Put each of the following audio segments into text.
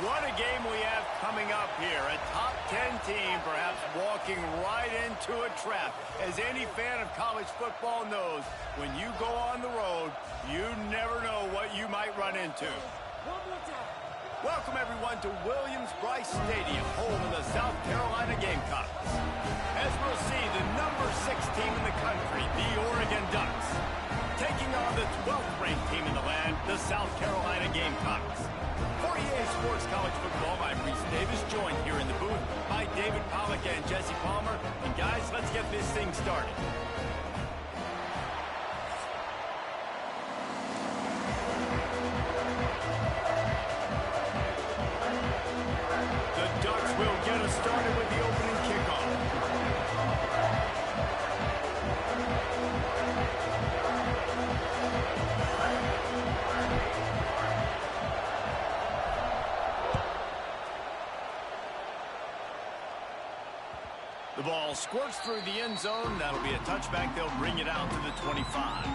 What a game we have coming up here. A top 10 team perhaps walking right into a trap. As any fan of college football knows, when you go on the road, you never know what you might run into. Welcome, everyone, to Williams-Brice Stadium, home of the South Carolina Gamecocks. As we'll see, the number 6 team in the country, the Oregon Ducks, taking on the 12th-ranked team in the land, the South Carolina Gamecocks. For EA Sports College Football, I'm Reese Davis, joined here in the booth by David Pollack and Jesse Palmer. And guys, let's get this thing started. The Ducks will get us started with the opening kickoff. The ball squirts through the end zone. That'll be a touchback. They'll bring it out to the 25.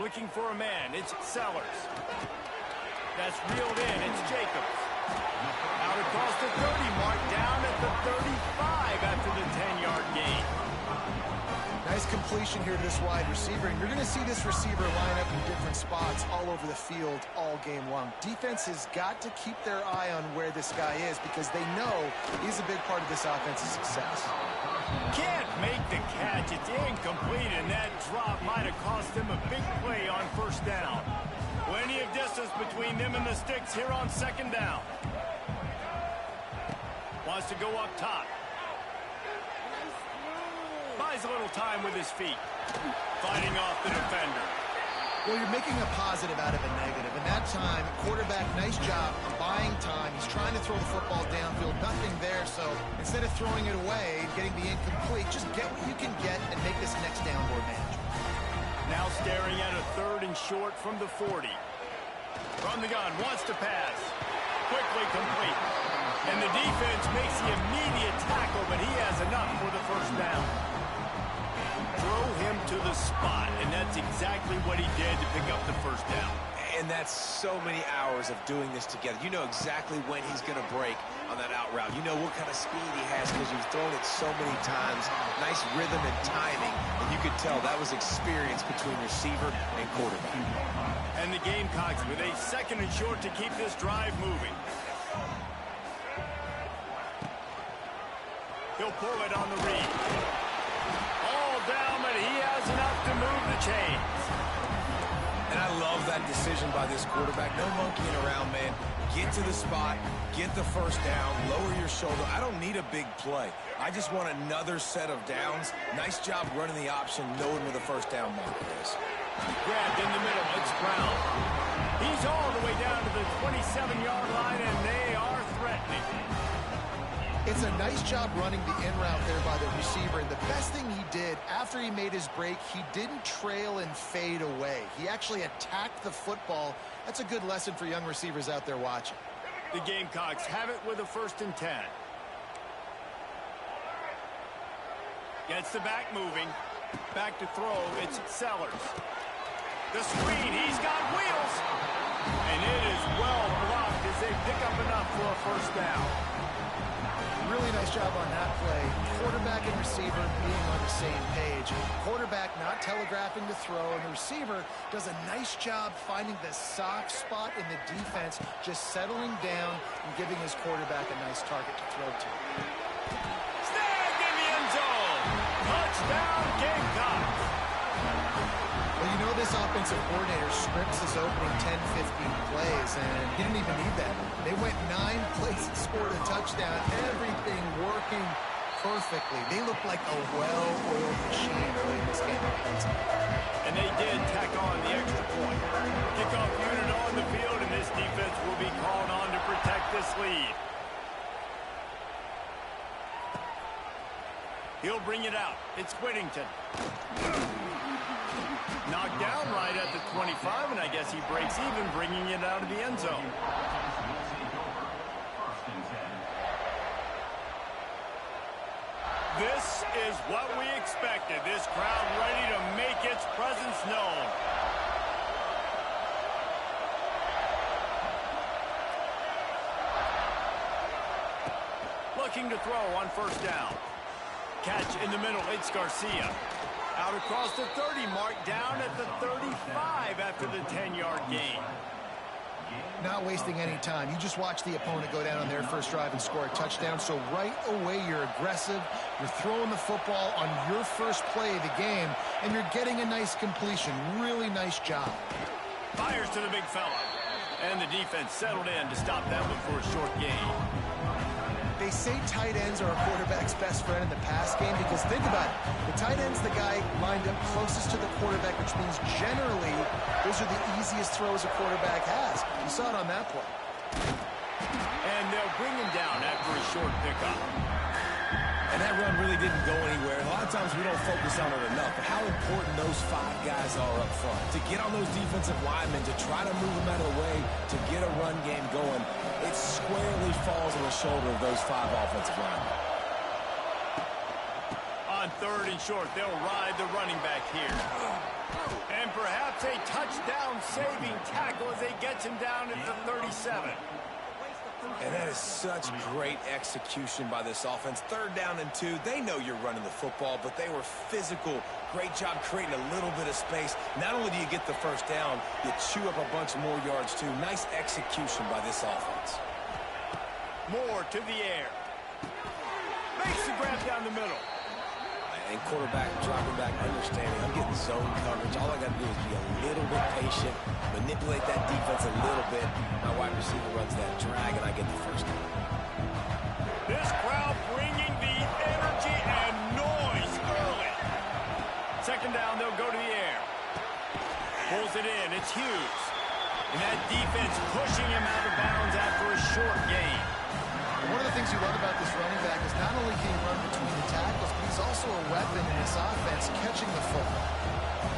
Looking for a man. It's Sellers. That's reeled in. It's Jacobs. Out across the 30 mark, down at the 35 after the 10-yard gain. Nice completion here to this wide receiver, and you're going to see this receiver line up in different spots all over the field all game long. Defense has got to keep their eye on where this guy is because they know he's a big part of this offense's success. Can't make the catch. It's incomplete, and that drop might have cost him a big play on first down. Plenty of distance between them and the sticks here on second down. Wants to go up top. Buys a little time with his feet. Fighting off the defender. Well, you're making a positive out of a negative. And that time, quarterback, nice job of buying time. He's trying to throw the football downfield. Nothing there, so instead of throwing it away and getting the incomplete, just get what you can get and make this next down more manageable. Now staring at a 3rd and short from the 40. From the gun, wants to pass. Quickly complete. And the defense makes the immediate tackle, but he has enough for the first down. Throw him to the spot, and that's exactly what he did to pick up the first down. And that's so many hours of doing this together. You know exactly when he's going to break on that out route. You know what kind of speed he has because you've thrown it so many times. Nice rhythm and timing, and you could tell that was experience between receiver and quarterback. And the Gamecocks with a 2nd and short to keep this drive moving. He'll pull it on the read. All down, but he has enough to move the chains. And I love that decision by this quarterback. No monkeying around, man. Get to the spot, get the first down, lower your shoulder. I don't need a big play. I just want another set of downs. Nice job running the option, knowing where the first down marker is. Grabbed in the middle. It's Brown. He's all the way down to the 27-yard line, and they are threatening. It's a nice job running the in route there by the receiver, and the best thing he did after he made his break, he didn't trail and fade away. He actually attacked the football. That's a good lesson for young receivers out there watching. The Gamecocks have it with a 1st and 10. Gets the back moving. Back to throw, it's Sellers. The screen, he's got wheels. And it is well blocked as they pick up enough for a first down. Really nice job on that play. Quarterback and receiver being on the same page. Quarterback not telegraphing the throw, and the receiver does a nice job finding the soft spot in the defense, just settling down and giving his quarterback a nice target to throw to. Snagged in the end zone. Touchdown, Gamecocks. Well, you know this offensive coordinator scripts his opening 10, 15 plays, and he didn't even need that. They went 9 plays and scored a touchdown. Everything working perfectly. They look like a well-oiled machine early in this game offensively. And they did tack on the extra point. Kickoff unit on the field, and this defense will be called on to protect this lead. He'll bring it out. It's Whittington. Knocked down right at the 25, and I guess he breaks even, bringing it out of the end zone. This is what we expected. This crowd ready to make its presence known. Looking to throw on first down. Catch in the middle, it's Garcia. Out across the 30 mark, down at the 35 after the 10-yard gain. Not wasting any time. You just watch the opponent go down on their first drive and score a touchdown. So right away, you're aggressive. You're throwing the football on your first play of the game, and you're getting a nice completion. Really nice job. Fires to the big fella. And the defense settled in to stop that one for a short gain. They say tight ends are a quarterback's best friend in the pass game because think about it. The tight end's the guy lined up closest to the quarterback, which means generally those are the easiest throws a quarterback has. You saw it on that play. And they'll bring him down after a short pickup. And that run really didn't go anywhere. And a lot of times we don't focus on it enough, but how important those 5 guys are up front. To get on those defensive linemen, to try to move them out of the way, to get a run game going, it squarely falls on the shoulder of those 5 offensive linemen. On third and short, they'll ride the running back here. And perhaps a touchdown-saving tackle as they get him down at the 37. And that is such great execution by this offense. 3rd down and 2. They know you're running the football, but they were physical. Great job creating a little bit of space. Not only do you get the first down, you chew up a bunch more yards, too. Nice execution by this offense. More to the air. Makes the grab down the middle. And quarterback dropping back, understanding I'm getting zone coverage. All I got to do is be a little bit patient, manipulate that defense a little bit. My wide receiver runs that drag, and I get the first down. This crowd bringing the energy and noise early. 2nd down, they'll go to the air. Pulls it in, it's Hughes. And that defense pushing him out of bounds after a short gain. One of the things you love about this running back is not only can he run between the tackles, but he's also a weapon in this offense, catching the football.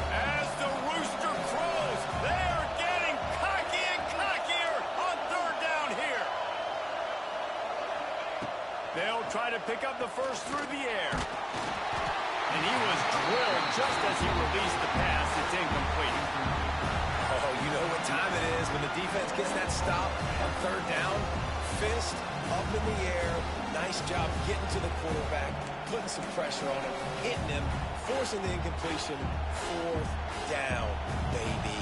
As the rooster crows, they are getting cocky and cockier on 3rd down here. They'll try to pick up the first through the air. And he was drilled just as he released the pass. It's incomplete. Oh, you know what time it is when the defense gets that stop on 3rd down. Fist up in the air. Nice job getting to the quarterback, putting some pressure on him, hitting him, forcing the incompletion. 4th down, baby.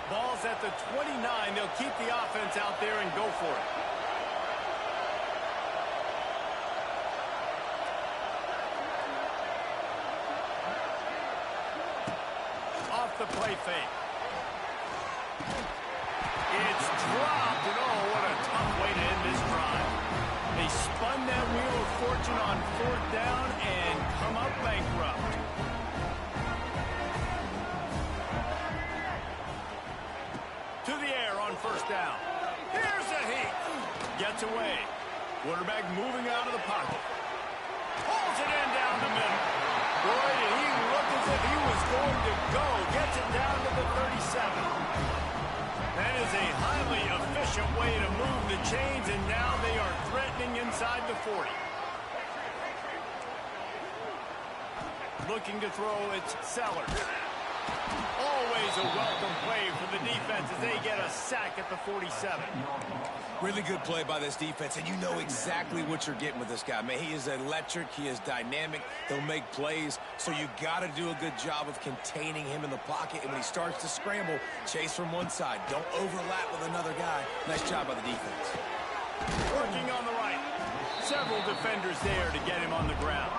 Ball's at the 29. They'll keep the offense out there and go for it. Off the play fake. It's dropped, and oh, what a tough way to end this drive. They spun that wheel of fortune on 4th down and come up bankrupt. To the air on 1st down. Here's a heat. Gets away. Quarterback moving out of the pocket. Pulls it in down the middle. Boy, did he look as if he was going to go. Gets it down to the 37. That is a highly efficient way to move the chains, and now they are threatening inside the 40. Looking to throw, it's Sellers. Always a welcome play for the defense as they get a sack at the 47. Really good play by this defense, and you know exactly what you're getting with this guy. Man, he is electric. He is dynamic. He'll make plays, so you got to do a good job of containing him in the pocket. And when he starts to scramble, chase from one side. Don't overlap with another guy. Nice job by the defense. Working on the right. Several defenders there to get him on the ground.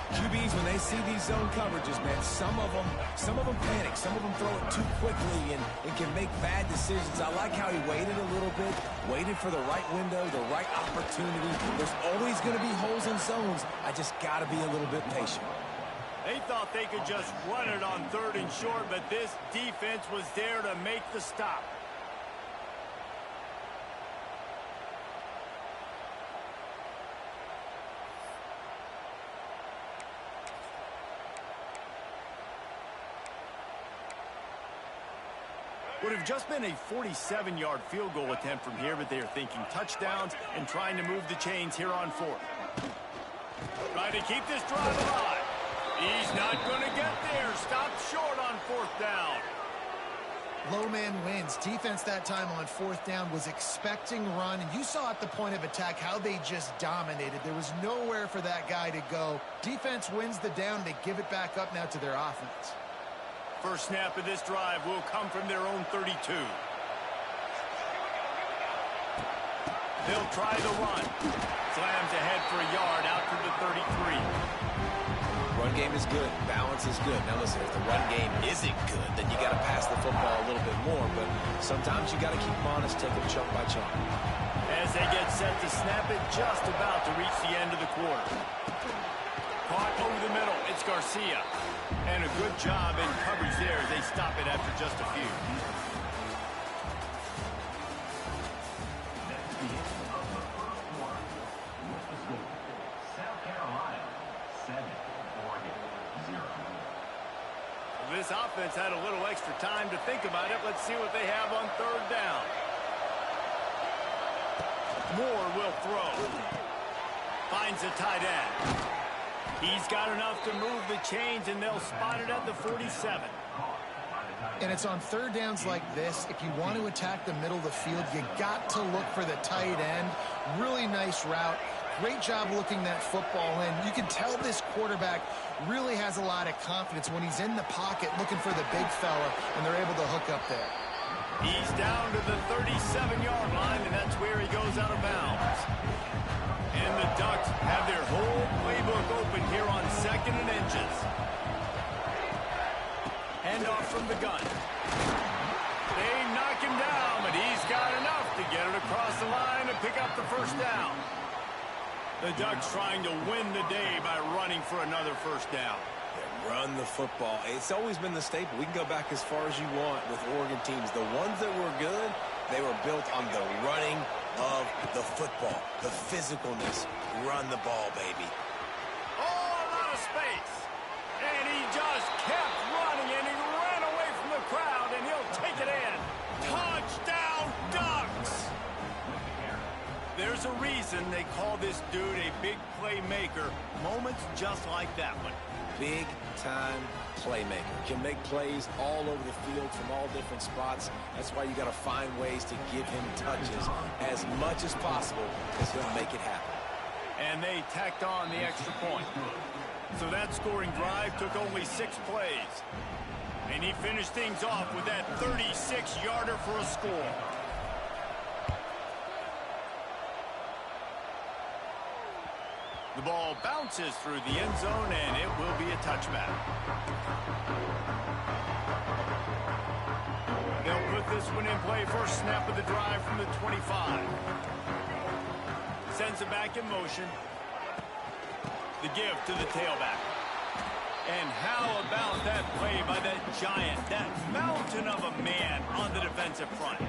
QBs, when they see these zone coverages, man, some of them panic. Some of them throw it too quickly and can make bad decisions. I like how he waited a little bit, waited for the right window, the right opportunity. There's always going to be holes in zones. I just got to be a little bit patient. They thought they could just run it on 3rd and short, but this defense was there to make the stop. Would have just been a 47-yard field goal attempt from here, but they are thinking touchdowns and trying to move the chains here on fourth. Trying to keep this drive alive. He's not going to get there. Stopped short on fourth down. Low man wins. Defense that time on fourth down was expecting run, and you saw at the point of attack how they just dominated. There was nowhere for that guy to go. Defense wins the down. They give it back up now to their offense. First snap of this drive will come from their own 32. They'll try the run. Slams ahead for a yard out to the 33. Run game is good. Balance is good. Now listen, if the run game isn't good, then you got to pass the football a little bit more. But sometimes you got to keep them honest, take them chunk by chunk. As they get set to snap it, just about to reach the end of the quarter. Caught over the middle. It's Garcia. And a good job in coverage there as they stop it after just a few. This offense had a little extra time to think about it. Let's see what they have on third down. Moore will throw. Finds a tight end. He's got enough to move the chains, and they'll spot it at the 47. And it's on third downs like this. If you want to attack the middle of the field, you got to look for the tight end. Really nice route. Great job looking that football in. You can tell this quarterback really has a lot of confidence when he's in the pocket looking for the big fella, and they're able to hook up there. He's down to the 37-yard line, and that's where he goes out of bounds. And the Ducks have their whole playbook open here on 2nd and inches. Handoff from the gun. They knock him down, but he's got enough to get it across the line and pick up the first down. The Ducks trying to win the day by running for another first down. Yeah, run the football. It's always been the staple. We can go back as far as you want with Oregon teams. The ones that were good, they were built on the running of the football, the physicalness. Run the ball, baby. Oh, a lot of space. And he just kept running, and he ran away from the crowd, and he'll take it in. Touchdown, Ducks! There's a reason they call this dude a big playmaker. Moments just like that one. Big-time playmaker. Can make plays all over the field from all different spots. That's why you got to find ways to give him touches as much as possible, because he'll make it happen. And they tacked on the extra point. So that scoring drive took only 6 plays. And he finished things off with that 36-yarder for a score. The ball bounces through the end zone, and it will be a touchback. They'll put this one in play. First snap of the drive from the 25. Sends it back in motion. The give to the tailback. And how about that play by that giant, that mountain of a man on the defensive front?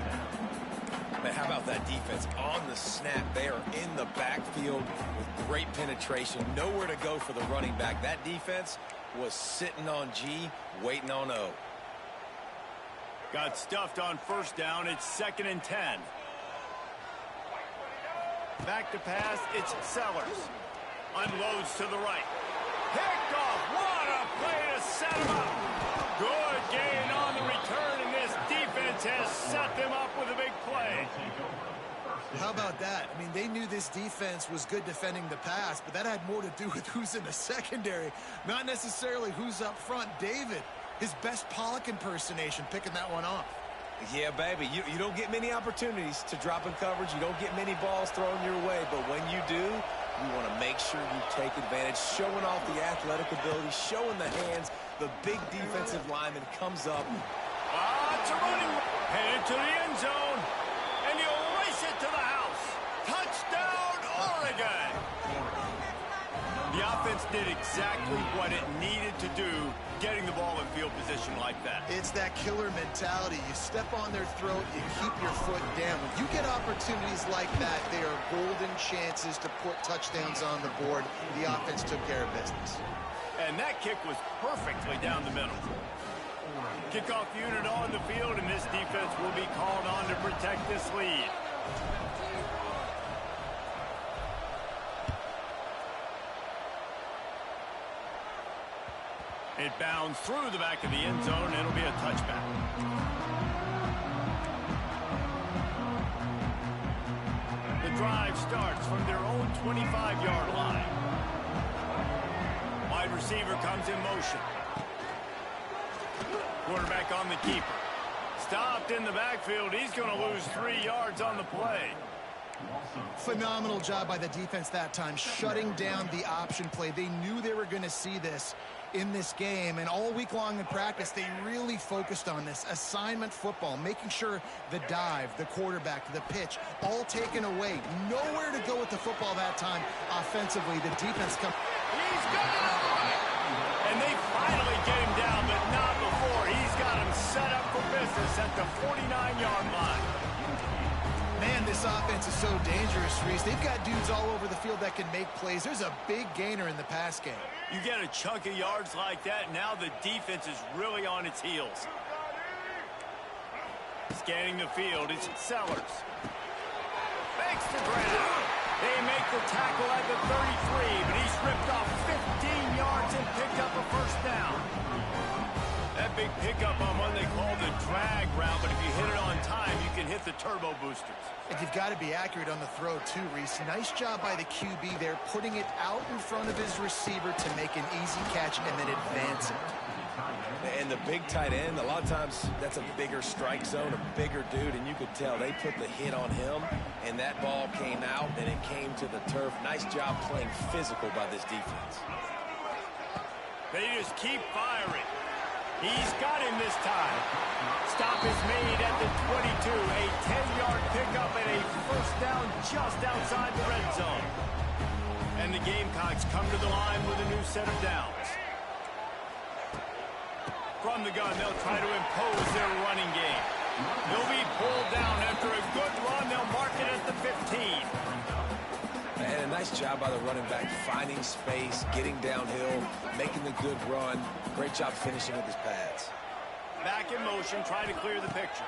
Man, how about that defense on the snap? They are in the backfield with great penetration. Nowhere to go for the running back. That defense was sitting on G, waiting on O. Got stuffed on first down. It's 2nd and 10. Back to pass. It's Sellers. Unloads to the right. Picked off. What a play to set him up. Good gain on the return, and this defense has set them up with a big play. How about that? I mean, they knew this defense was good defending the pass, but that had more to do with who's in the secondary, not necessarily who's up front. David, his best Pollock impersonation, picking that one off. Yeah, baby, you don't get many opportunities to drop in coverage. You don't get many balls thrown your way, but when you do, you want to make sure you take advantage, showing off the athletic ability, showing the hands. The big defensive lineman comes up. It's a running. Headed to the end zone, and he'll race it to the house. Touchdown, Oregon! The offense did exactly what it needed to do, getting the ball in field position like that. It's that killer mentality. You step on their throat, you keep your foot down. When you get opportunities like that, they are golden chances to put touchdowns on the board. The offense took care of business. And that kick was perfectly down the middle. Kickoff unit on the field, and this defense will be called on to protect this lead. It bounds through the back of the end zone, and it'll be a touchback. The drive starts from their own 25-yard line. Wide receiver comes in motion. Quarterback on the keeper. Stopped in the backfield. He's going to lose 3 yards on the play. Phenomenal job by the defense that time, shutting down the option play. They knew they were going to see this in this game, and all week long in practice, they really focused on this assignment football, making sure the dive, the quarterback, the pitch, all taken away. Nowhere to go with the football that time offensively. The defense comes. He's got it! And they finally get him down, but not before. He's got him set up for business at the 49-yard line. Man, this offense is so dangerous, Reese. They've got dudes all over the field that can make plays. There's a big gainer in the pass game. You get a chunk of yards like that, now the defense is really on its heels. Scanning the field, it's Sellers. Makes the ground. They make the tackle at the 33, but he's ripped off 15 yards and picked up a first down. That big pickup on what they call the drag route, but if you hit it on time, you can hit the turbo boosters. And you've got to be accurate on the throw, too, Reese. Nice job by the QB there, putting it out in front of his receiver to make an easy catch and then advance it. And the big tight end, a lot of times that's a bigger strike zone, a bigger dude, and you could tell they put the hit on him, and that ball came out, and it came to the turf. Nice job playing physical by this defense. They just keep firing. He's got him this time. Stop is made at the 22. A 10-yard pickup and a first down just outside the red zone. And the Gamecocks come to the line with a new set of downs. From the gun, they'll try to impose their running game. They'll be pulled down after a good run. They'll mark it at the 15. And a nice job by the running back, finding space, getting downhill, making the good run. Great job finishing with his pads. Back in motion, trying to clear the picture.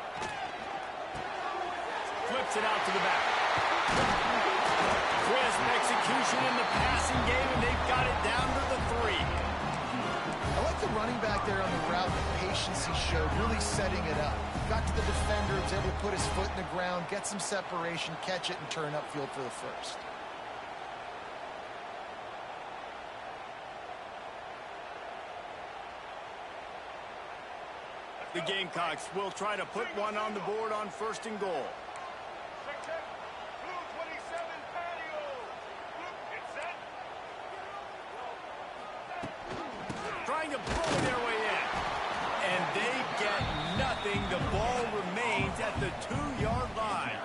Flips it out to the back. Crisp execution in the passing game, and they've got it down to the 3. I like the running back there on the route, the patience he showed, really setting it up. Got to the defender, was able to put his foot in the ground, get some separation, catch it, and turn upfield for the first. The Gamecocks will try to put one on the board on first and goal. Trying to pull their way in. And they get nothing. The ball remains at the 2-yard line.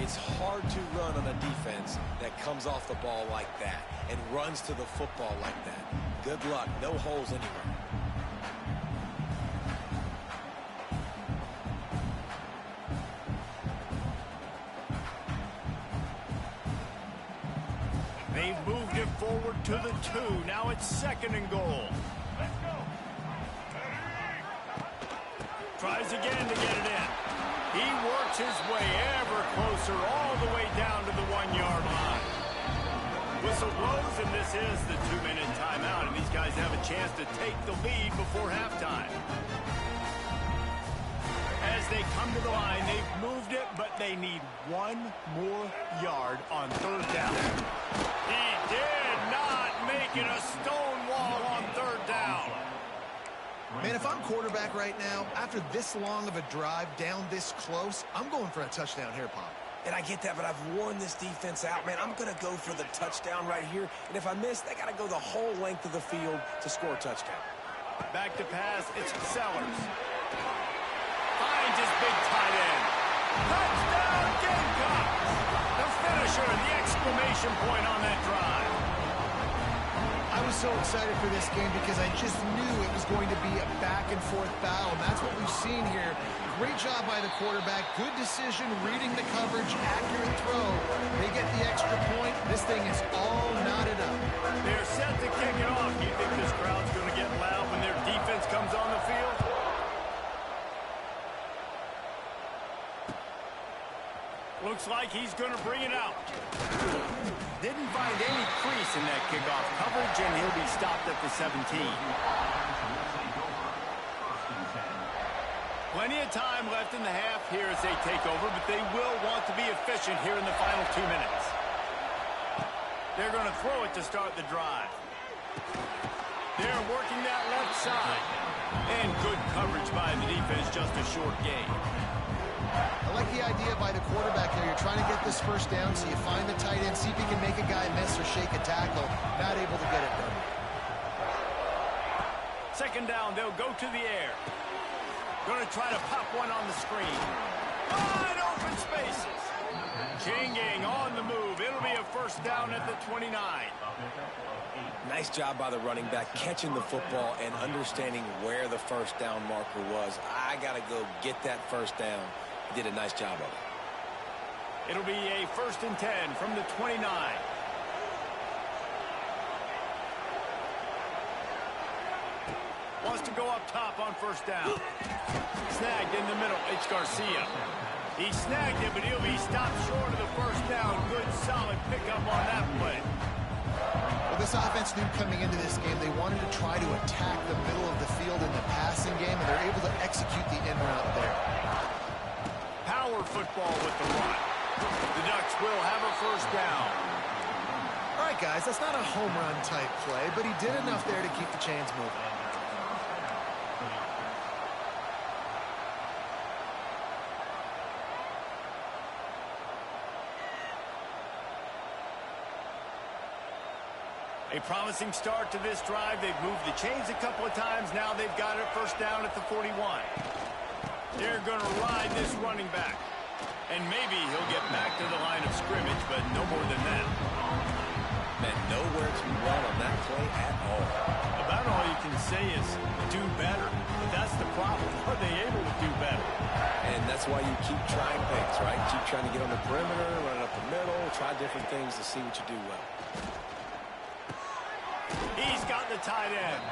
It's hard to run on a defense that comes off the ball like that and runs to the football like that. Good luck. No holes anywhere. They've moved it forward to the 2. Now it's second and goal. Tries again to get it in. He works his way ever closer all the way down to the 1-yard line. Whistle blows, and this is the 2-minute timeout, and these guys have a chance to take the lead before halftime. As they come to the line, they've moved it, but they need 1 more yard on third down. He did not make it a stone wall on third down. Man, if I'm quarterback right now, after this long of a drive down this close, I'm going for a touchdown here, Pop. And I get that, but I've worn this defense out, man. I'm going to go for the touchdown right here. And if I miss, they got to go the whole length of the field to score a touchdown. Back to pass, it's Sellers. Finds his big tight end. Touchdown, Gamecocks! The finisher, the exclamation point on that drive. I was so excited for this game because I just knew it was going to be a back-and-forth battle, and that's what we've seen here. Great job by the quarterback. Good decision, reading the coverage, accurate throw. They get the extra point. This thing is all knotted up. They're set to kick it off. Do you think this crowd's going to get loud when their defense comes on the field? Looks like he's going to bring it out. Didn't find any crease in that kickoff coverage, and he'll be stopped at the 17. Plenty of time left in the half here as they take over, but they will want to be efficient here in the final 2 minutes. They're going to throw it to start the drive. They're working that left side. And good coverage by the defense, just a short gain. I like the idea by the quarterback there. You're trying to get this first down, so you find the tight end, see if he can make a guy miss or shake a tackle. Not able to get it done. Second down, they'll go to the air. Going to try to pop one on the screen. Wide open spaces. Chinging on the move. It'll be a first down at the 29. Nice job by the running back, catching the football and understanding where the first down marker was. I got to go get that first down. He did a nice job of it. It'll be a 1st and 10 from the 29. Wants to go up top on first down. Snagged in the middle. It's Garcia. He snagged it, but he'll be stopped short of the first down. Good, solid pickup on that play. Well, this offense knew coming into this game they wanted to try to attack the middle of the field in the passing game, and they're able to execute the in route there. Power football with the run. The Ducks will have a first down. All right, guys, that's not a home run type play, but he did enough there to keep the chains moving. A promising start to this drive. They've moved the chains a couple of times. Now they've got a first down at the 41. They're going to ride this running back. And maybe he'll get back to the line of scrimmage, but no more than that. Man, nowhere to run on that play at all. About all you can say is do better. But that's the problem. Are they able to do better? And that's why you keep trying things, right? Keep trying to get on the perimeter, run it up the middle, try different things to see what you do well. He's got the tight end.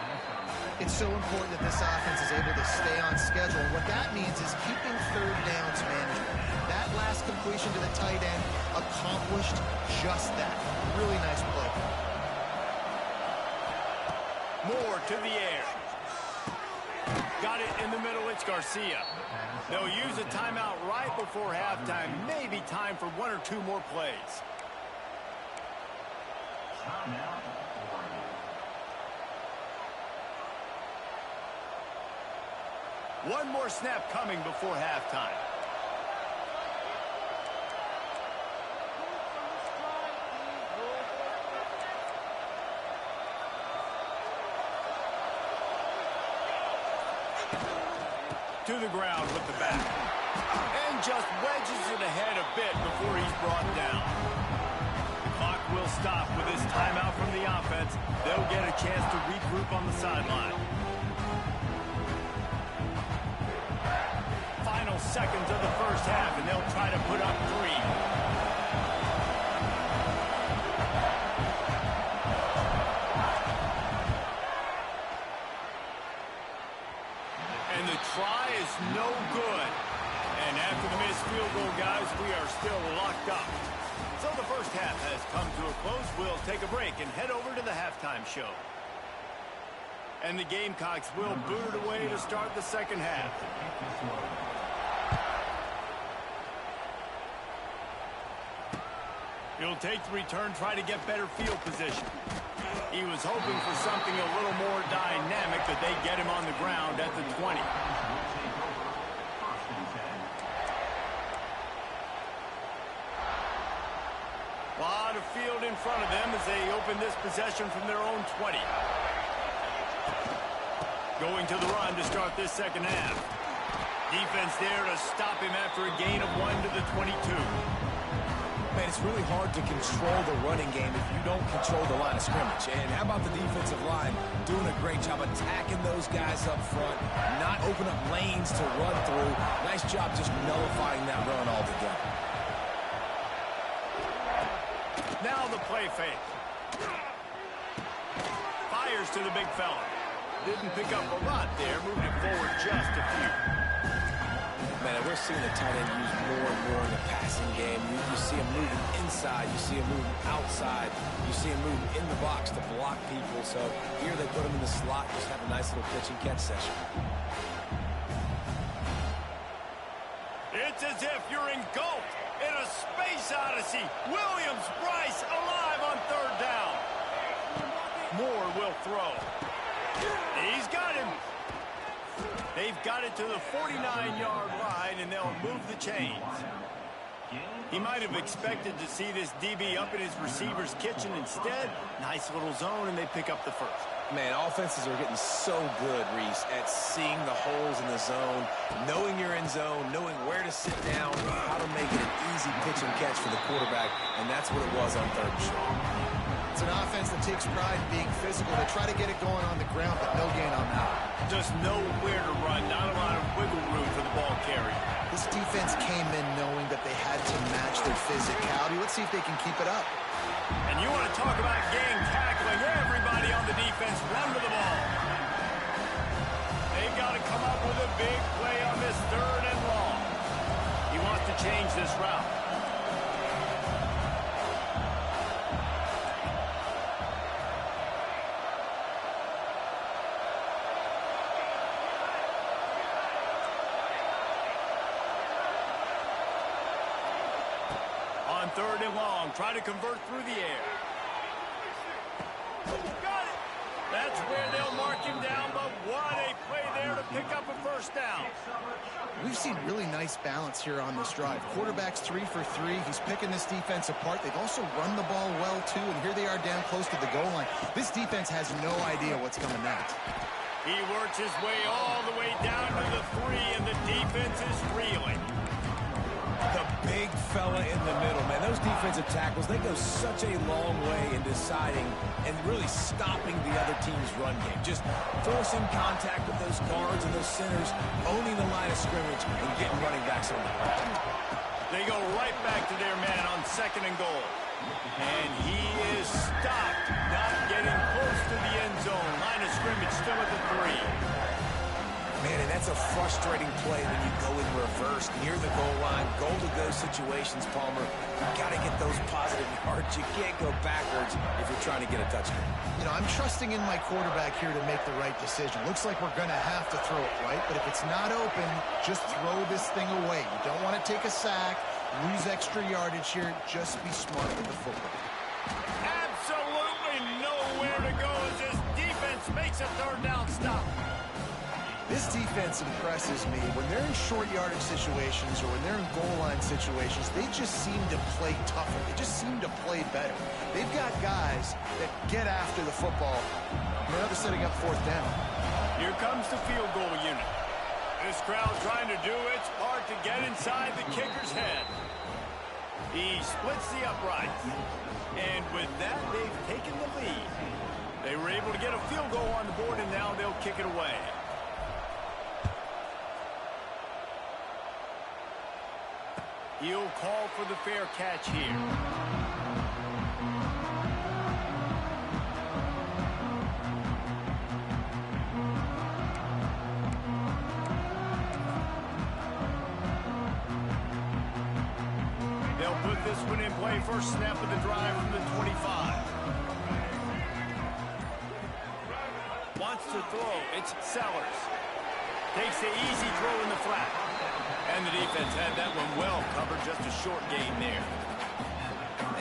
It's so important that this offense is able to stay on schedule. And what that means is keeping third downs manageable. That last completion to the tight end accomplished just that. Really nice play. More to the air. Got it in the middle. It's Garcia. They'll use a timeout right before halftime. Maybe time for 1 or 2 more plays. One more snap coming before halftime. To the ground with the back. And just wedges it ahead a bit before he's brought down. The clock will stop with this timeout from the offense. They'll get a chance to regroup on the sideline. Final seconds of the first half, and they'll try to put up 3. And the try is no good. And after the missed field goal, guys, we are still locked up. So the first half has come to a close. We'll take a break and head over to the halftime show. And the Gamecocks will boot it away to start the second half. He'll take the return, try to get better field position. He was hoping for something a little more dynamic, but they get him on the ground at the 20. A lot of field in front of them as they open this possession from their own 20. Going to the run to start this second half. Defense there to stop him after a gain of 1 to the 22. Man, it's really hard to control the running game if you don't control the line of scrimmage. And how about the defensive line doing a great job attacking those guys up front, not open up lanes to run through. Nice job just nullifying that run altogether. Now the play fake. Fires to the big fella. Didn't pick up a lot there, moving it forward just a few. Man, we're seeing the tight end used more and more in the passing game. You see him moving inside. You see him moving outside. You see him moving in the box to block people. So here they put him in the slot, just have a nice little pitch and catch session. It's as if you're engulfed in a space odyssey. Williams-Brice alive on third down. Moore will throw. He's got him. They've got it to the 49-yard line, and they'll move the chains. He might have expected to see this DB up in his receiver's kitchen. Instead, nice little zone, and they pick up the first. Man, offenses are getting so good, Reese, at seeing the holes in the zone, knowing you're in zone, knowing where to sit down, how to make it an easy pitch and catch for the quarterback, and that's what it was on third and short. It's an offense that takes pride in being physical. They try to get it going on the ground, but no gain on that. Just nowhere to run, not a lot of wiggle room for the ball carrier. This defense came in knowing that they had to match their physicality. Let's see if they can keep it up. And you want to talk about gang tackling. Everybody on the defense run to the ball. They've got to come up with a big play on this third and long. He wants to change this route. On third and long, try to convert through the air. Got it. That's where they'll mark him down, but what a play there to pick up a first down. We've seen really nice balance here on this drive. Quarterback's 3 for 3. He's picking this defense apart. They've also run the ball well, too, and here they are down close to the goal line. This defense has no idea what's coming next. He works his way all the way down to the 3, and the defense is reeling. The big fella in the middle, man. Those defensive tackles, they go such a long way in deciding and really stopping the other team's run game. Just forcing contact with those guards and those centers, owning the line of scrimmage, and getting running backs on the ground. They go right back to their man on second and goal. And he is stopped, not getting close to the end zone. Line of scrimmage still at the 3. Man, and that's a frustrating play when you go in reverse near the goal line. Goal-to-go situations, Palmer. You've got to get those positive yards. You can't go backwards if you're trying to get a touchdown. You know, I'm trusting in my quarterback here to make the right decision. Looks like we're going to have to throw it, right? But if it's not open, just throw this thing away. You don't want to take a sack, lose extra yardage here. Just be smart with the football. Absolutely nowhere to go as this defense makes a third down stop. This defense impresses me. When they're in short yardage situations or when they're in goal line situations, they just seem to play tougher. They just seem to play better. They've got guys that get after the football. Now they're setting up fourth down. Here comes the field goal unit. This crowd trying to do its part to get inside the kicker's head. He splits the uprights. And with that, they've taken the lead. They were able to get a field goal on the board, and now they'll kick it away. He'll call for the fair catch here. They'll put this one in play. First snap of the drive from the 25. Wants to throw. It's Sellers. Takes the easy throw in the flat. And the defense had that one well covered, just a short gain there.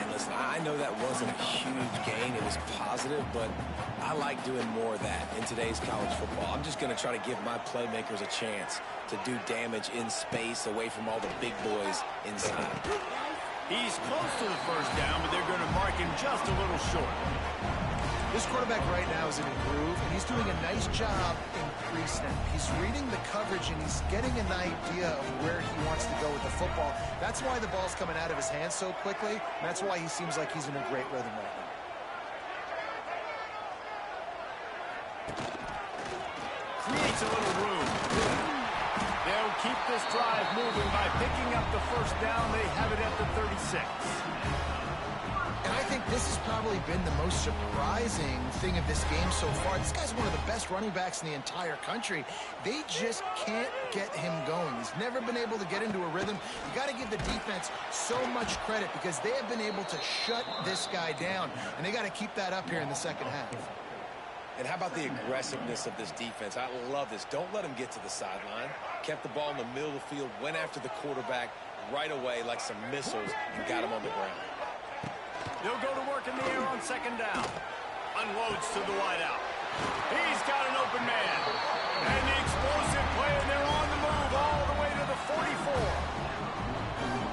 And listen, I know that wasn't a huge gain. It was positive, but I like doing more of that in today's college football. I'm just going to try to give my playmakers a chance to do damage in space away from all the big boys inside. He's close to the first down, but they're going to mark him just a little short. This quarterback right now is in a groove, and he's doing a nice job in pre-snap. He's reading the coverage, and he's getting an idea of where he wants to go with the football. That's why the ball's coming out of his hands so quickly, and that's why he seems like he's in a great rhythm right now. Creates a little room. They'll keep this drive moving by picking up the first down. They have it at the 36. And I think this has probably been the most surprising thing of this game so far. This guy's one of the best running backs in the entire country. They just can't get him going. He's never been able to get into a rhythm. You got to give the defense so much credit because they have been able to shut this guy down, and they got to keep that up here in the second half. And how about the aggressiveness of this defense? I love this. Don't let him get to the sideline. Kept the ball in the middle of the field, went after the quarterback right away like some missiles, and got him on the ground. They'll go to work in the air on second down. Unloads to the wideout. He's got an open man. And the explosive play, and they're on the move all the way to the 44.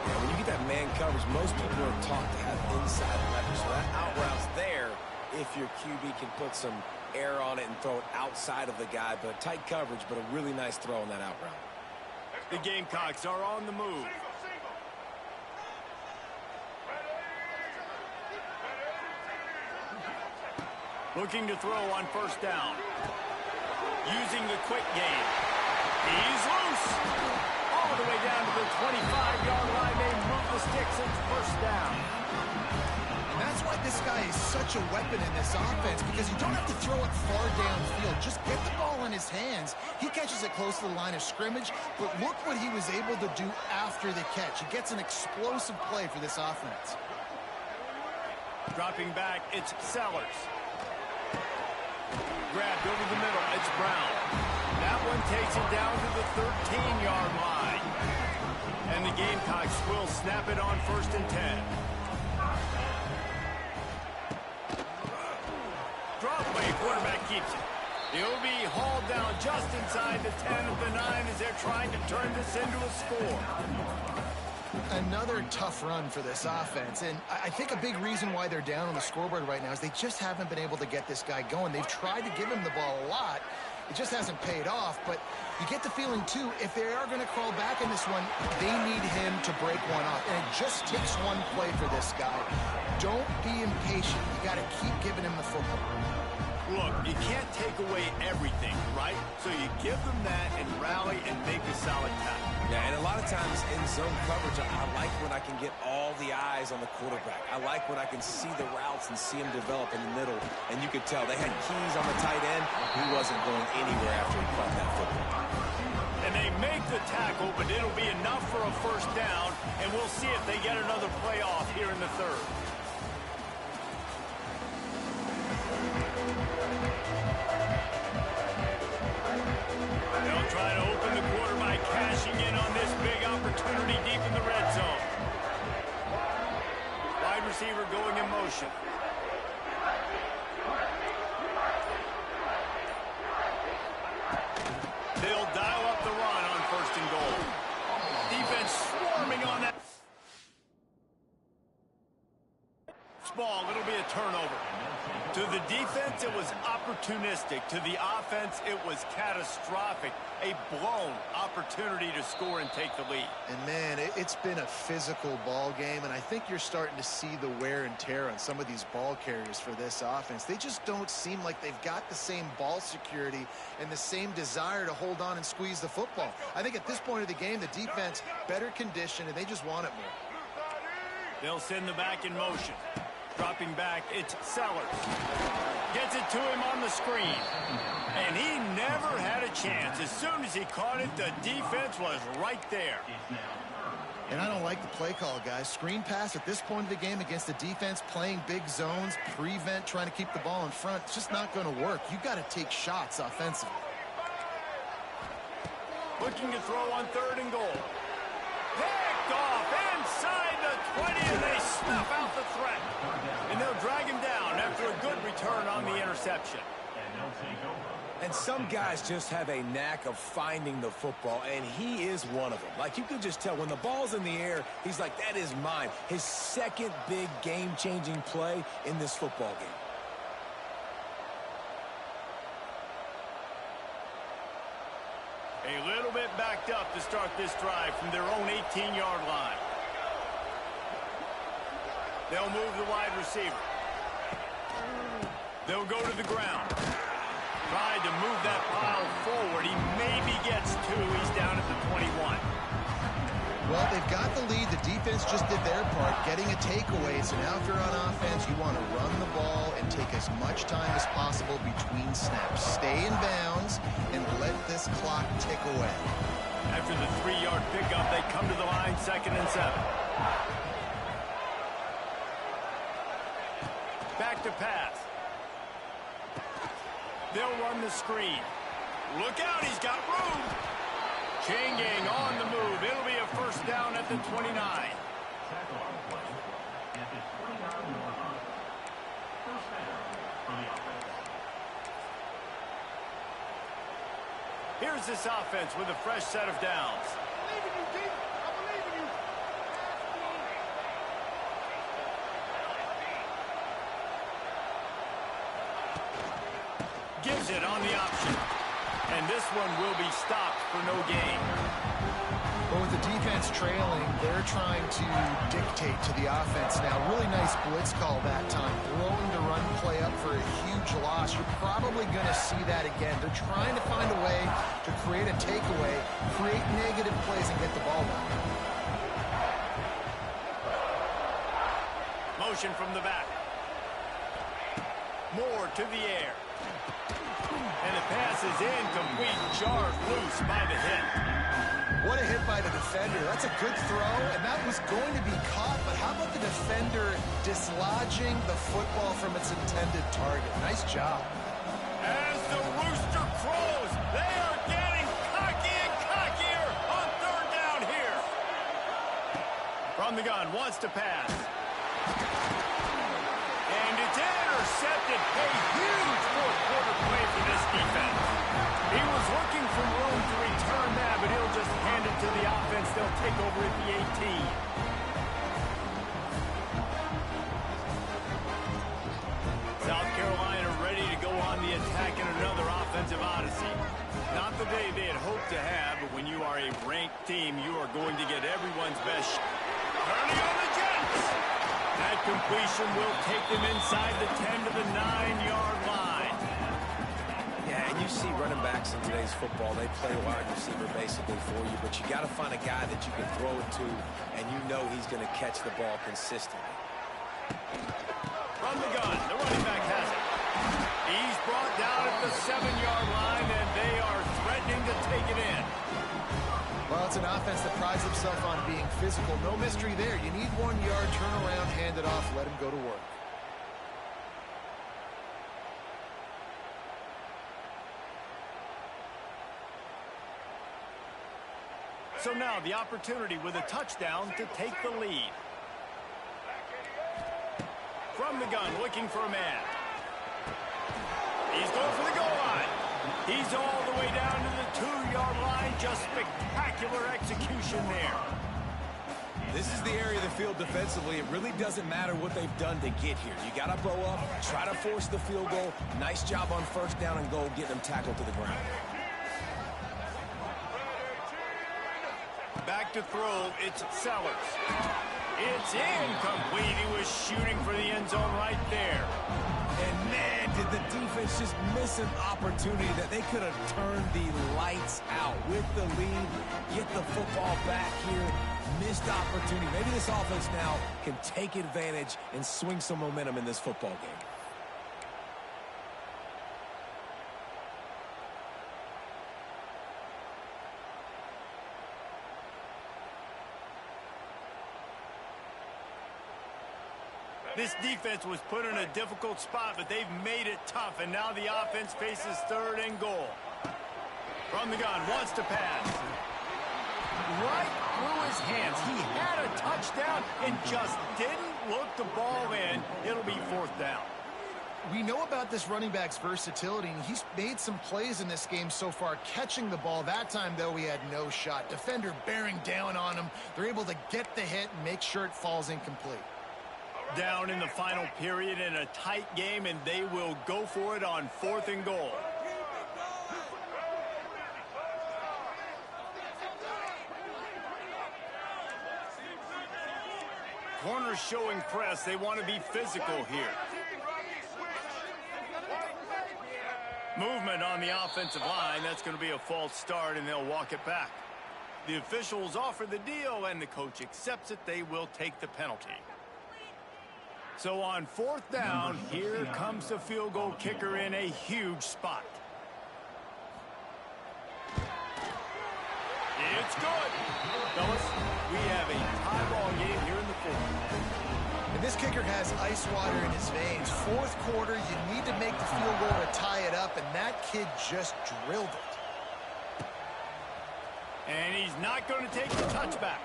Yeah, when you get that man coverage, most people are taught to have inside leverage. So that out route's there if your QB can put some air on it and throw it outside of the guy. But tight coverage, but a really nice throw on that out route. The Gamecocks are on the move. Looking to throw on first down. Using the quick game. He's loose. All the way down to the 25-yard line. They move the sticks. It's first down. And that's why this guy is such a weapon in this offense, because you don't have to throw it far downfield. Just get the ball in his hands. He catches it close to the line of scrimmage, but look what he was able to do after the catch. He gets an explosive play for this offense. Dropping back, it's Sellers. Grabbed over the middle, it's Brown. That one takes it down to the 13-yard line. And the Gamecocks will snap it on first and 10. Drop play, quarterback keeps it. He'll be hauled down just inside the 10 of the 9 as they're trying to turn this into a score. Another tough run for this offense, and I think a big reason why they're down on the scoreboard right now is they just haven't been able to get this guy going. They've tried to give him the ball a lot. It just hasn't paid off, but you get the feeling, too, if they are going to crawl back in this one, they need him to break one off, and it just takes one play for this guy. Don't be impatient. You got to keep giving him the football. Look, you can't take away everything, right? So you give them that and rally and make a solid tackle. Yeah, and a lot of times in zone coverage, I like when I can get all the eyes on the quarterback. I like when I can see the routes and see him develop in the middle. And you could tell they had keys on the tight end. He wasn't going anywhere after he caught that football. And they make the tackle, but it'll be enough for a first down. And we'll see if they get another play off here in the third. They'll try to open the quarter by cashing in on this big opportunity deep in the red zone. Wide receiver going in motion. They'll dial up the run on first and goal. Defense swarming on that. Ball, it'll be a turnover. To the defense, it was opportunistic. To the offense, it was catastrophic. A blown opportunity to score and take the lead. And, man, it's been a physical ball game, and I think you're starting to see the wear and tear on some of these ball carriers for this offense. They just don't seem like they've got the same ball security and the same desire to hold on and squeeze the football. I think at this point of the game, the defense better conditioned, and they just want it more. They'll send the back in motion. Dropping back, it's Sellers. Gets it to him on the screen. And he never had a chance. As soon as he caught it, the defense was right there. And I don't like the play call, guys. Screen pass at this point of the game against the defense, playing big zones, prevent, trying to keep the ball in front. It's just not going to work. You've got to take shots offensively. Looking to throw on third and goal. Picked off inside the 20, and they snuff out the threat. And they'll drag him down after a good return on the interception. And some guys just have a knack of finding the football, and he is one of them. Like, you could just tell when the ball's in the air, he's like, that is mine. His second big game-changing play in this football game. A little bit backed up to start this drive from their own 18-yard line. They'll move the wide receiver. They'll go to the ground. Tried to move that pile forward. He maybe gets two. He's down at the 21. Well, they've got the lead. The defense just did their part, getting a takeaway. So now if you're on offense, you want to run the ball and take as much time as possible between snaps. Stay in bounds and let this clock tick away. After the 3-yard pickup, they come to the line, 2nd and 7. Back to pass. They'll run the screen. Look out, he's got room. Chain gang on the move. It'll be a first down at the 29. Here's this offense with a fresh set of downs. Gives it on the option. And this one will be stopped for no gain. Well, with the defense trailing, they're trying to dictate to the offense now. Really nice blitz call that time. Throwing the run play up for a huge loss. You're probably going to see that again. They're trying to find a way to create a takeaway, create negative plays, and get the ball back. Motion from the back. Moore to the air. And the pass is incomplete. Jars loose by the hit. What a hit by the defender. That's a good throw, and that was going to be caught. But how about the defender dislodging the football from its intended target? Nice job. As the rooster crows, they are getting cocky and cockier on 3rd down here. From the gun, wants to pass. And it's intercepted. A huge 4th-quarter play for this defense. He was looking for room to return that, but he'll just hand it to the offense. They'll take over at the 18. South Carolina ready to go on the attack in another offensive odyssey. Not the day they had hoped to have, but when you are a ranked team, you are going to get everyone's best. Turning on the Jets. That completion will take them inside the 10 to the 9-yard line. Yeah, and you see running backs in today's football, they play wide receiver basically for you, but you got to find a guy that you can throw it to, and you know he's going to catch the ball consistently. From the gun, the running back has it. He's brought down at the 7-yard line, and they are threatening to take it in. Well, it's an offense that prides itself on being physical. No mystery there. You need 1 yard, turn around, hand it off, let him go to work. So now the opportunity with a touchdown to take the lead. From the gun, looking for a man. He's going for the goal line. He's all the way down to the 2-yard line. Just spectacular execution there. This is the area of the field defensively. It really doesn't matter what they've done to get here. You got to bow up, try to force the field goal. Nice job on 1st down and goal, getting them tackled to the ground. Back to throw, it's Sellers. It's incomplete. He was shooting for the end zone right there. And man, did the defense just miss an opportunity that they could have turned the lights out with the lead, get the football back here. Missed opportunity. Maybe this offense now can take advantage and swing some momentum in this football game. This defense was put in a difficult spot, but they've made it tough, and now the offense faces 3rd and goal. From the gun, wants to pass. Right through his hands. He had a touchdown and just didn't look the ball in. It'll be 4th down. We know about this running back's versatility, and he's made some plays in this game so far, catching the ball. That time, though, he had no shot. Defender bearing down on him. They're able to get the hit and make sure it falls incomplete. Down in the final period in a tight game, and they will go for it on 4th and goal. Corners showing press. They want to be physical here. Movement on the offensive line. That's going to be a false start, and they'll walk it back. The officials offer the deal, and the coach accepts it. They will take the penalty. So on 4th down, here comes the field goal kicker in a huge spot. It's good. Fellas, we have a tie ball game here in the 4th. And this kicker has ice water in his veins. 4th quarter, you need to make the field goal to tie it up, and that kid just drilled it. And he's not going to take the touchback.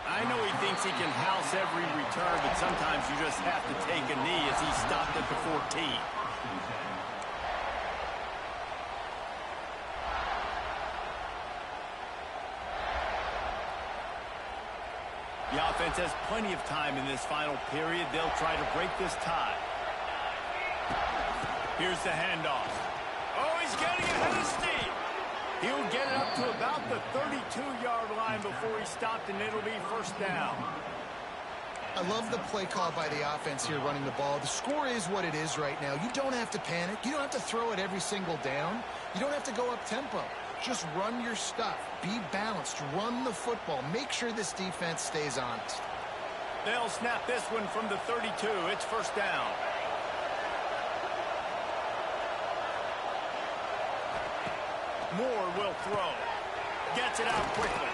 I know he thinks he can house every return, but sometimes you just have to take a knee as he stopped at the 14. The offense has plenty of time in this final period. They'll try to break this tie. Here's the handoff. Oh, he's getting ahead of steam. He'll get it up to about the 32-yard line before he stopped, and it'll be 1st down. I love the play call by the offense here running the ball. The score is what it is right now. You don't have to panic. You don't have to throw it every single down. You don't have to go up tempo. Just run your stuff. Be balanced. Run the football. Make sure this defense stays honest. They'll snap this one from the 32. It's 1st down. Moore will throw. Gets it out quickly.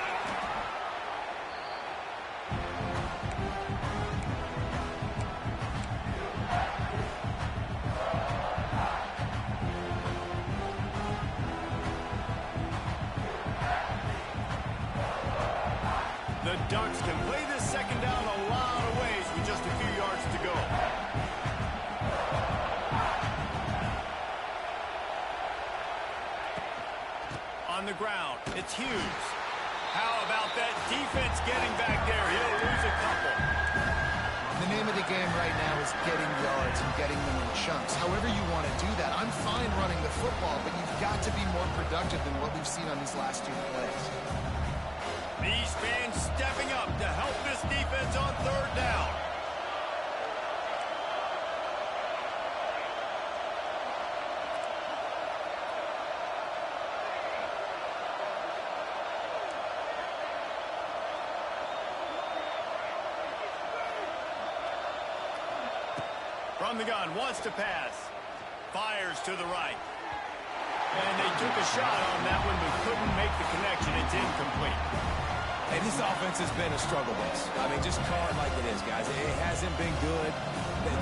The Ducks can play this 2nd down a lot of ways with just a few yards to go. On the ground, it's Hughes. How about that defense getting back there? He'll lose a couple. The name of the game right now is getting yards and getting them in chunks. However you want to do that, I'm fine running the football, but you've got to be more productive than what we've seen on these last 2 plays. These fans stepping up to help this defense on 3rd down. From the gun, wants to pass. Fires to the right. And they took a shot on that one, but couldn't make the connection. It's incomplete. Hey, this offense has been a struggle bus. I mean, just call it like it is, guys. It hasn't been good,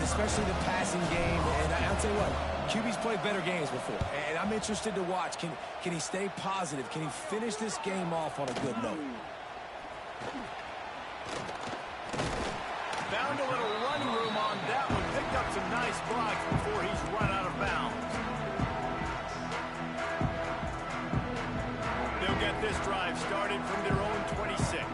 especially the passing game. And I'll tell you what, QB's played better games before. And I'm interested to watch. Can he stay positive? Can he finish this game off on a good note? Found a little run room on that one. Picked up some nice blocks before he's run out of bounds. They'll get this drive started from their own 26.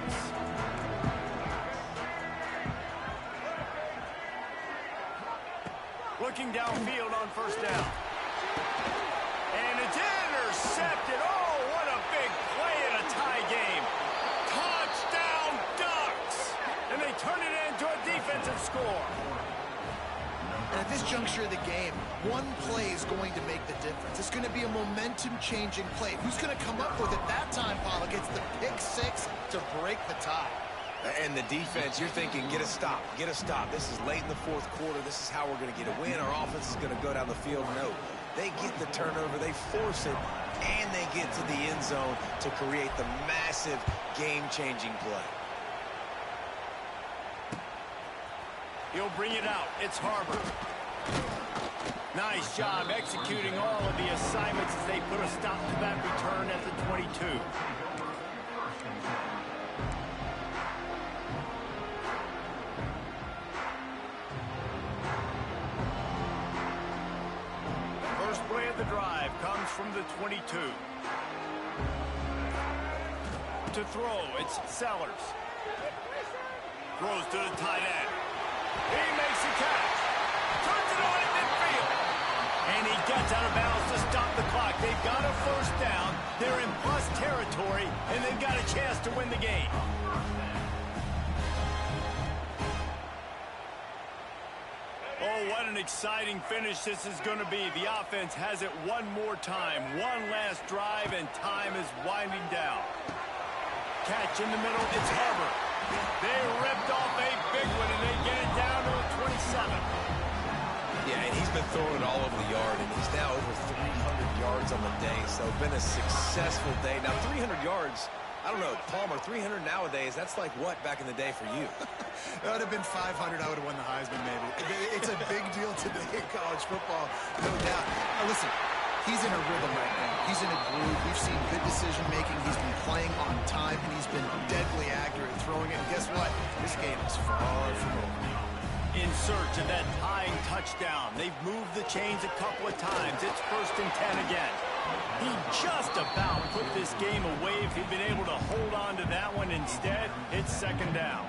Looking downfield on 1st down. And it's intercepted. Oh, what a big play in a tie game. Touchdown Ducks! And they turn it into a defensive score. And at this juncture of the game, one play is going to make the difference. It's going to be a momentum-changing play. Who's going to come up with it that time, Pollock? It's the pick 6 to break the tie. And the defense, you're thinking, get a stop, get a stop. This is late in the 4th quarter. This is how we're going to get a win. Our offense is going to go down the field. No, they get the turnover, they force it, and they get to the end zone to create the massive game-changing play. He'll bring it out. It's Harbor. Nice job executing all of the assignments as they put a stop to that return at the 22. First play of the drive comes from the 22. To throw, it's Sellers. Throws to the tight end. He makes a catch. Turns it on in midfield. And he gets out of bounds to stop the clock. They've got a 1st down. They're in plus territory, and they've got a chance to win the game. Oh, what an exciting finish this is going to be. The offense has it one more time. One last drive, and time is winding down. catch in the middle. It's Herbert. They ripped off a big one, and they get it down to a 27. Yeah, and he's been throwing it all over the yard, and he's now over 300 yards on the day, so been a successful day. Now, 300 yards, I don't know, Palmer, 300 nowadays, that's like what back in the day for you? That would have been 500. I would have won the Heisman, maybe. It's a big deal today in college football, no doubt. Now, listen, he's in a rhythm right now. He's in a groove. We've seen good decision-making. He's been playing on time, and he's been deadly accurate throwing it. And guess what? This game is far from over. In search of that tying touchdown. They've moved the chains a couple of times. It's 1st and 10 again. He just about put this game away if he'd been able to hold on to that one. Instead, it's 2nd down.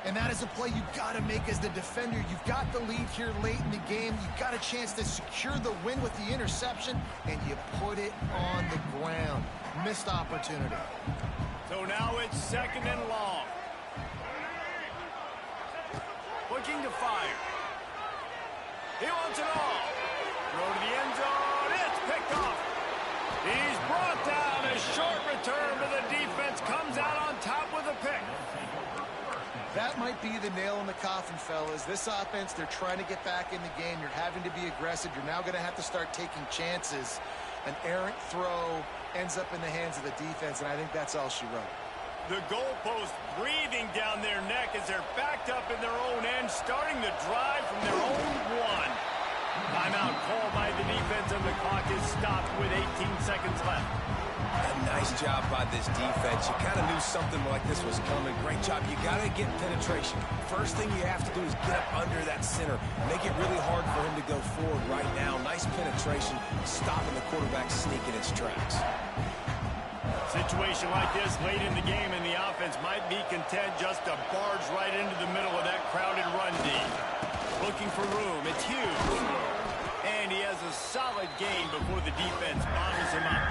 And that is a play you've got to make as the defender. You've got the lead here late in the game. You've got a chance to secure the win with the interception, and you put it on the ground. Missed opportunity. So now it's 2nd and long. Looking to fire. He wants it all. Throw to the end zone. It's picked off. He's brought down. A short return, but the defense comes out on top with a pick. That might be the nail in the coffin, fellas. This offense, they're trying to get back in the game. You're having to be aggressive. You're now going to have to start taking chances. An errant throw ends up in the hands of the defense, and I think that's all she wrote. The goalpost breathing down their neck as they're backed up in their own end, starting the drive from their own 1. Timeout called by the defense, and the clock is stopped with 18 seconds left. A nice job by this defense. You kind of knew something like this was coming. Great job. You got to get penetration. First thing you have to do is get up under that center. Make it really hard for him to go forward right now. Nice penetration, stopping the quarterback sneaking its tracks. Situation like this late in the game, and the offense might be content just to barge right into the middle of that crowded run D. Looking for room. It's huge. And he has a solid gain before the defense bottoms him up.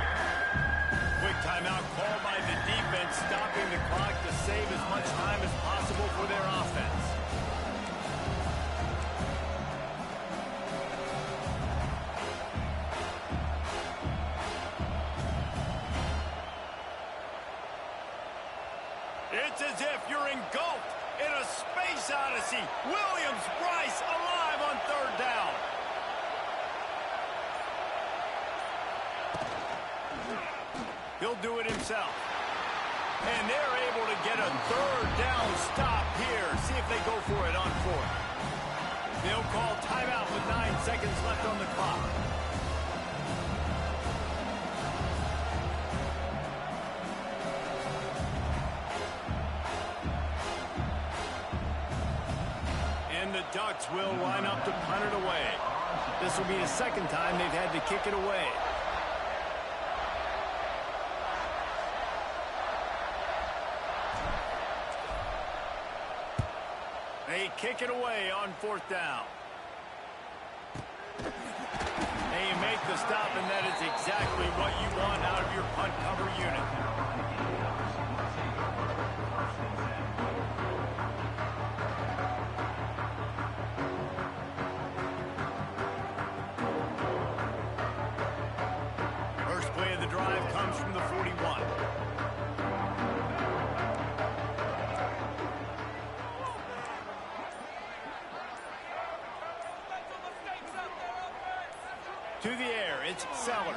Quick timeout called by the defense, stopping the clock to save as much time as possible for their offense. It's as if you're engulfed in a space odyssey. Williams-Brice alive on 3rd down. He'll do it himself. And they're able to get a 3rd down stop here. See if they go for it on 4th. They'll call timeout with 9 seconds left on the clock. The Ducks will line up to punt it away. This will be the 2nd time they've had to kick it away. They kick it away on 4th down. They make the stop, and that is exactly what you want out of your punt cover unit. Comes from the 41. To the air, it's Sellers.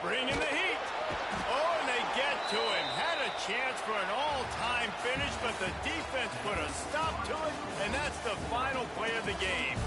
Bringing the heat. Oh, and they get to him. Had a chance for an all-time finish, but the defense put a stop to it, and that's the final play of the game.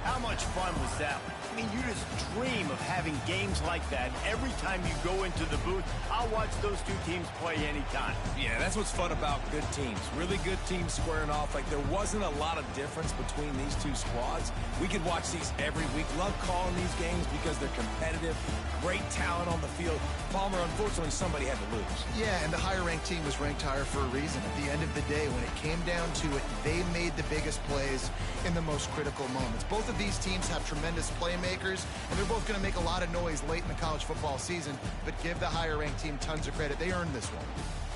How much fun was that? I mean, you just dream of having games like that every time you go into the booth. I'll watch those two teams play anytime. Yeah, that's what's fun about good teams. Really good teams squaring off. Like, there wasn't a lot of difference between these two squads. We could watch these every week. Love calling these games because they're competitive. Great talent on the field. Palmer, unfortunately, somebody had to lose. Yeah, and the higher-ranked team was ranked higher for a reason. At the end of the day, when it came down to it, they made the biggest plays in the most critical moments. Both of these teams have tremendous playmakers, and they're both going to make a lot of noise late in the college football season, but give the higher-ranked team tons of credit. They earned this one.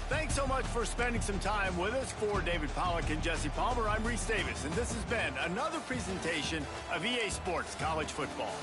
Thanks so much for spending some time with us. For David Pollack and Jesse Palmer, I'm Reese Davis, and this has been another presentation of EA Sports College Football.